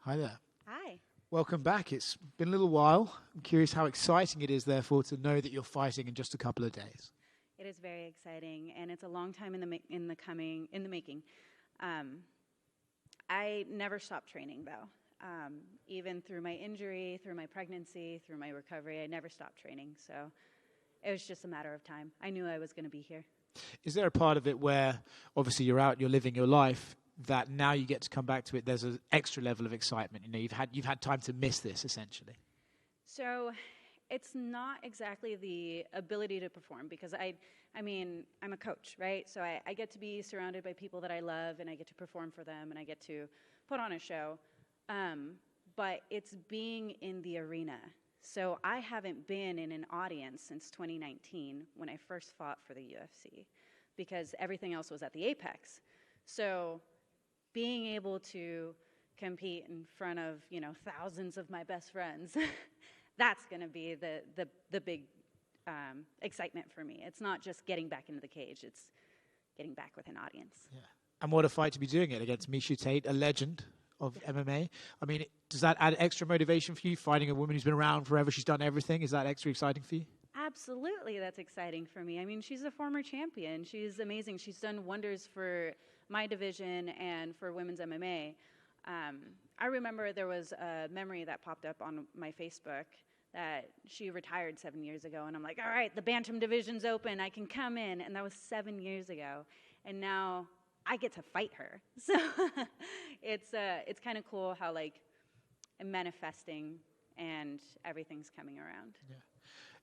Hi there. Hi. Welcome back. It's been a little while. I'm curious how exciting it is, therefore, to know that you're fighting in just a couple of days. It is very exciting, and it's a long time in the making. I never stopped training, though. Even through my injury, through my pregnancy, through my recovery, I never stopped training. So it was just a matter of time. I knew I was going to be here. Is there a part of it where, obviously, you're out, you're living your life, that now you get to come back to it, there's an extra level of excitement? You know, you've had time to miss this, essentially. So it's not exactly the ability to perform, because I mean, I'm a coach, right? So I get to be surrounded by people that I love, and I get to perform for them, and I get to put on a show. But it's being in the arena. So I haven't been in an audience since 2019 when I first fought for the UFC, because everything else was at the Apex. So being able to compete in front of, thousands of my best friends, that's going to be the big excitement for me. It's not just getting back into the cage, it's getting back with an audience. Yeah. And what a fight to be doing it against Miesha Tate, a legend of MMA. I mean, does that add extra motivation for you, fighting a woman who's been around forever, she's done everything? Is that extra exciting for you? Absolutely, that's exciting for me. I mean, she's a former champion. She's amazing. She's done wonders for my division and for women's MMA. I remember there was a memory that popped up on my Facebook that she retired 7 years ago, and I'm like, all right, the bantam division's open, I can come in, and that was 7 years ago, and now I get to fight her. So it's kind of cool how, like, I'm manifesting and everything's coming around. Yeah.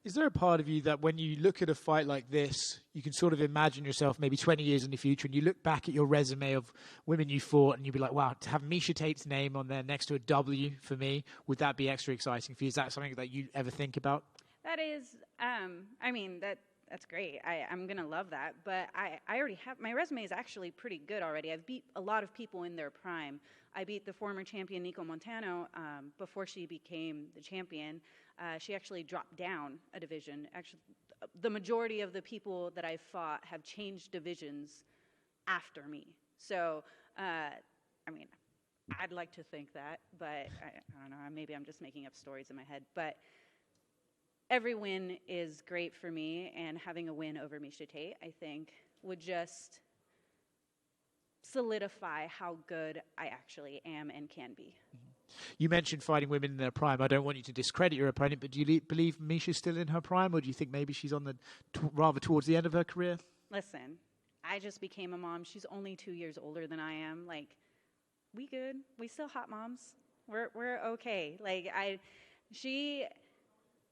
Is there a part of you that when you look at a fight like this, you can sort of imagine yourself maybe 20 years in the future, and you look back at your resume of women you fought, and you'd be like, wow, to have Miesha Tate's name on there next to a W for me, would that be extra exciting for you? Is that something that you ever think about? That is, that's great. I'm going to love that. But I already have, my resume is actually pretty good already. I've beat a lot of people in their prime. I beat the former champion Nico Montano before she became the champion. She actually dropped down a division. Actually, the majority of the people that I've fought have changed divisions after me. So, I'd like to think that, but I don't know. Maybe I'm just making up stories in my head. But every win is great for me, and having a win over Miesha Tate, I think, would just solidify how good I actually am and can be. Mm-hmm. You mentioned fighting women in their prime. I don't want you to discredit your opponent, but do you believe Miesha's still in her prime, or do you think maybe she's on the rather towards the end of her career? Listen, I just became a mom. She's only 2 years older than I am. Like, we good. We still hot moms. We're okay. Like, she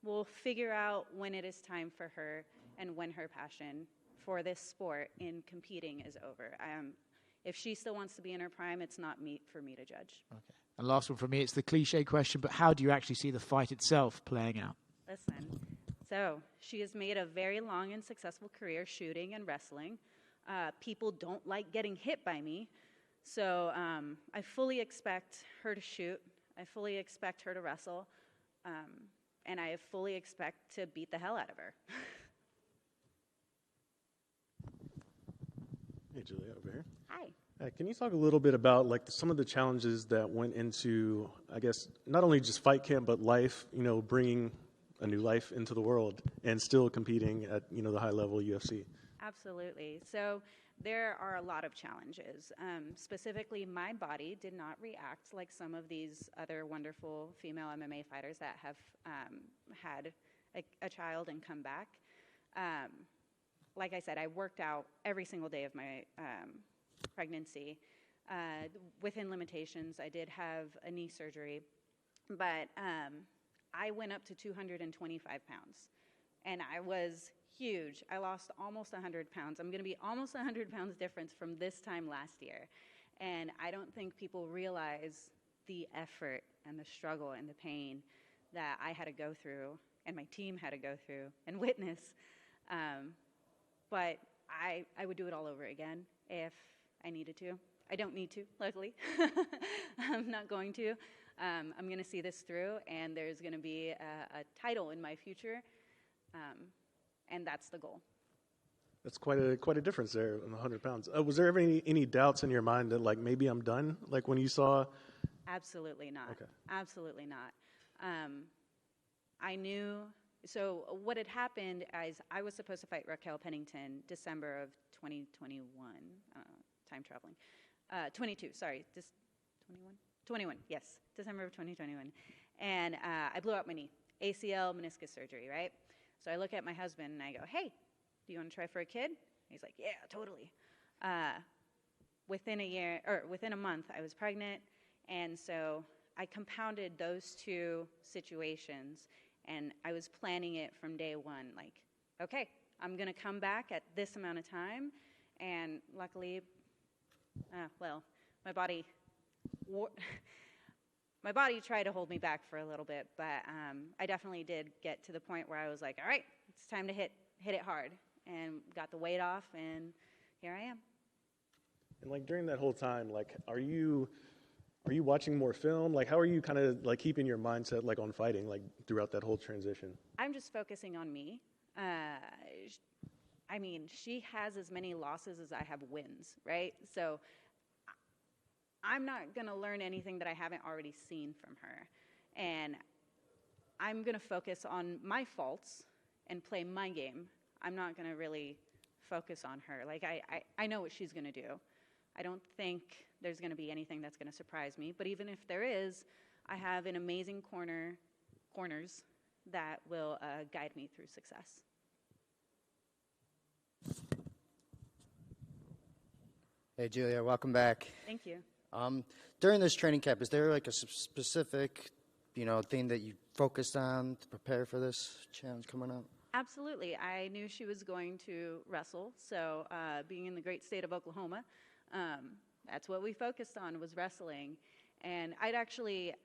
will figure out when it is time for her and when her passion for this sport in competing is over. If she still wants to be in her prime, it's not for me to judge. Okay. And last one from me, it's the cliche question, but how do you actually see the fight itself playing out? Listen, so she has made a very long and successful career shooting and wrestling. People don't like getting hit by me, so I fully expect her to shoot. I fully expect her to wrestle, and I fully expect to beat the hell out of her. Hey, Julia, over here. Hi. Can you talk a little bit about some of the challenges that went into, I guess, not only just fight camp, but life, bringing a new life into the world and still competing at, the high level UFC? Absolutely. So there are a lot of challenges. Specifically, my body did not react like some of these other wonderful female MMA fighters that have had a child and come back. Like I said, I worked out every single day of my pregnancy. Within limitations, I did have a knee surgery, but I went up to 225 pounds, and I was huge. I lost almost 100 pounds. I'm going to be almost 100 pounds difference from this time last year, and I don't think people realize the effort and the struggle and the pain that I had to go through and my team had to go through and witness. But I would do it all over again if I needed to. I don't need to, luckily. I'm not going to. I'm going to see this through, and there's going to be a title in my future, and that's the goal. That's quite a difference there in 100 pounds. Was there ever any doubts in your mind that maybe I'm done? Like when you saw Absolutely not. Okay. Absolutely not. I knew, so what had happened is I was supposed to fight Raquel Pennington December of 2021, time traveling. 22, sorry, 21? 21, yes, December of 2021. And I blew out my knee, ACL meniscus surgery, right? So I look at my husband and I go, hey, do you want to try for a kid? He's like, yeah, totally. Within a month, I was pregnant, and so I compounded those two situations, and I was planning it from day one, like, okay, I'm going to come back at this amount of time, and luckily, my body tried to hold me back for a little bit, but I definitely did get to the point where I was like, all right, it's time to hit it hard, and got the weight off, and here I am. And like during that whole time, like, are you watching more film? Like, how are you kind of like keeping your mindset like on fighting like throughout that whole transition? I'm just focusing on me. I mean, she has as many losses as I have wins, right? So I'm not going to learn anything that I haven't already seen from her. And I'm going to focus on my faults and play my game. I'm not going to really focus on her. Like, I know what she's going to do. I don't think there's going to be anything that's going to surprise me. But even if there is, I have an amazing corners that will guide me through success. Hey, Julia, welcome back. Thank you. During this training camp, is there like a specific, thing that you focused on to prepare for this challenge coming up? Absolutely. I knew she was going to wrestle. So being in the great state of Oklahoma, that's what we focused on, was wrestling. And I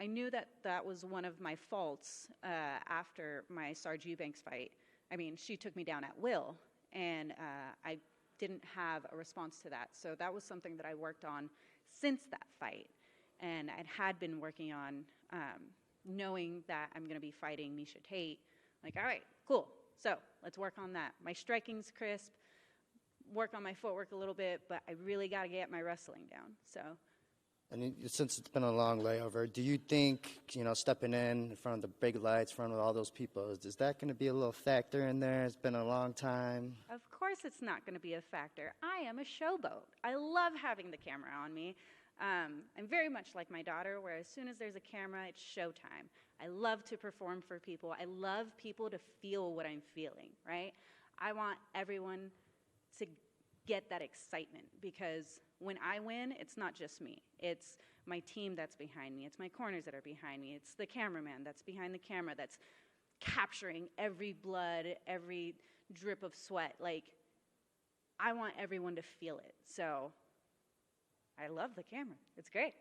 knew that was one of my faults after my Sarge Eubanks fight. I mean, she took me down at will, and I didn't have a response to that. So that was something that I worked on since that fight. And I had been working on knowing that I'm going to be fighting Miesha Tate. Like, all right, cool. So let's work on that. My striking's crisp. Work on my footwork a little bit, but I really got to get my wrestling down. So, and since it's been a long layover, do you think, stepping in front of the big lights, in front of all those people, is that going to be a little factor in there? It's been a long time. Of course it's not going to be a factor. I am a showboat. I love having the camera on me. I'm very much like my daughter, where as soon as there's a camera, it's showtime. I love to perform for people. I love people to feel what I'm feeling, right? I want everyone to get that excitement, because when I win, it's not just me. It's my team that's behind me. It's my corners that are behind me. It's the cameraman that's behind the camera that's capturing every blood, every drip of sweat. Like, I want everyone to feel it. So I love the camera. It's great.